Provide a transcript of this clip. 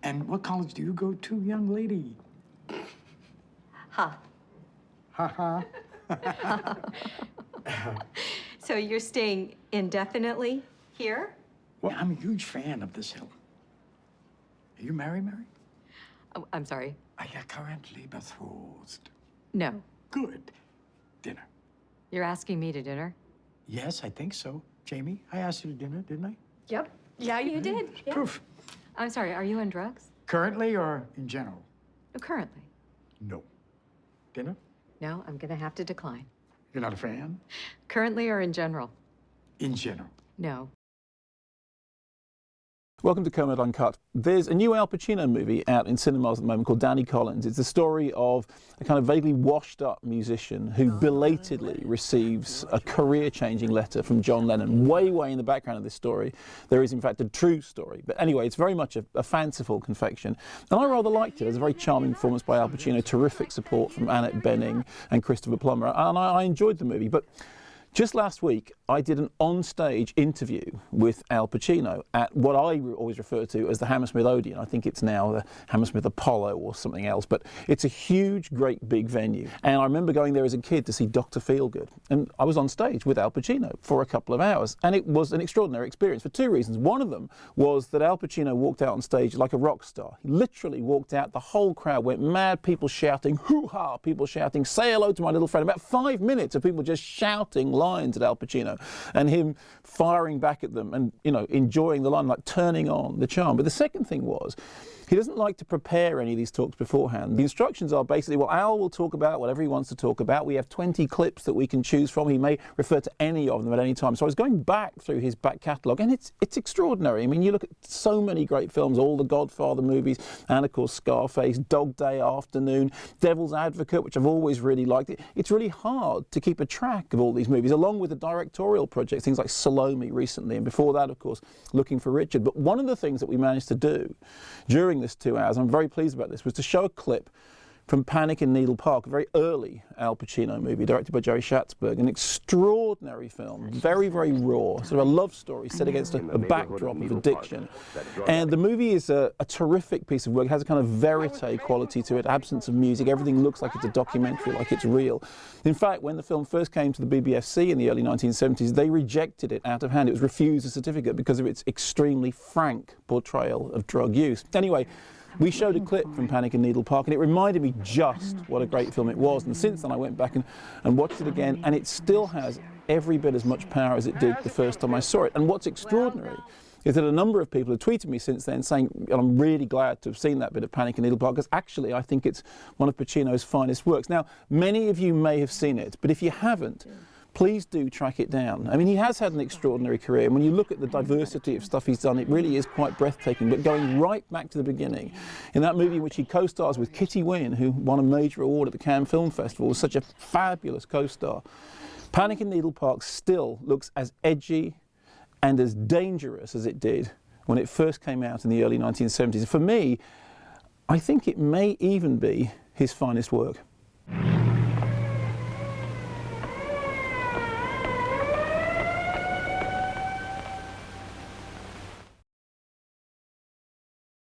And what college do you go to, young lady? Ha. Ha ha. So you're staying indefinitely here? Well, I'm a huge fan of this hill. Are you married, Mary? Oh, I'm sorry. Are you currently betrothed? No. Good. Dinner. You're asking me to dinner? Yes, I think so. Jamie, I asked you to dinner, didn't I? Yep. Yeah, you did. Yeah. Proof. I'm sorry, are you on drugs? Currently or in general? Oh, currently. No. Dinner? No, I'm gonna have to decline. You're not a fan? Currently or in general? In general. No. Welcome to Kermode Uncut. There's a new Al Pacino movie out in cinemas at the moment called Danny Collins. It's the story of a kind of vaguely washed-up musician who belatedly receives a career-changing letter from John Lennon. Way in the background of this story, there is in fact a true story. But anyway, it's very much a fanciful confection. And I rather liked it. It was a very charming performance by Al Pacino, terrific support from Annette Bening and Christopher Plummer. And I enjoyed the movie. But just last week, I did an on-stage interview with Al Pacino at what I always refer to as the Hammersmith Odeon. I think it's now the Hammersmith Apollo or something else, but it's a huge, great big venue. And I remember going there as a kid to see Dr. Feelgood. And I was on stage with Al Pacino for a couple of hours. And it was an extraordinary experience for two reasons. One of them was that Al Pacino walked out on stage like a rock star. He literally walked out, the whole crowd went mad, people shouting, hoo-ha, people shouting, say hello to my little friend. About 5 minutes of people just shouting lines at Al Pacino and him firing back at them and, you know, enjoying the line, like turning on the charm. But the second thing was, he doesn't like to prepare any of these talks beforehand. The instructions are basically, well, Al will talk about whatever he wants to talk about. We have 20 clips that we can choose from. He may refer to any of them at any time. So I was going back through his back catalogue, and it's extraordinary. I mean, you look at so many great films, all the Godfather movies, and of course Scarface, Dog Day Afternoon, Devil's Advocate, which I've always really liked. It's really hard to keep a track of all these movies, along with the directorial projects, things like Salome recently, and before that, of course, Looking for Richard. But one of the things that we managed to do during this 2 hours, I'm very pleased about this, was to show a clip from Panic in Needle Park, a very early Al Pacino movie directed by Jerry Schatzberg, an extraordinary film, very raw, sort of a love story set against a backdrop of addiction. And the movie is a terrific piece of work. It has a kind of verite quality to it, absence of music, everything looks like it's a documentary, like it's real. In fact, when the film first came to the BBFC in the early 1970s, they rejected it out of hand. It was refused a certificate because of its extremely frank portrayal of drug use. Anyway, we showed a clip from Panic in Needle Park, and it reminded me just what a great film it was. And since then I went back and watched it again, and it still has every bit as much power as it did the first time I saw it. And what's extraordinary is that a number of people have tweeted me since then saying, and I'm really glad to have seen that bit of Panic in Needle Park, because actually I think it's one of Pacino's finest works. Now, many of you may have seen it, but if you haven't, please do track it down. I mean, he has had an extraordinary career, and when you look at the diversity of stuff he's done, it really is quite breathtaking. But going right back to the beginning, in that movie in which he co-stars with Kitty Wynn, who won a major award at the Cannes Film Festival, was such a fabulous co-star. Panic in Needle Park still looks as edgy and as dangerous as it did when it first came out in the early 1970s. For me, I think it may even be his finest work.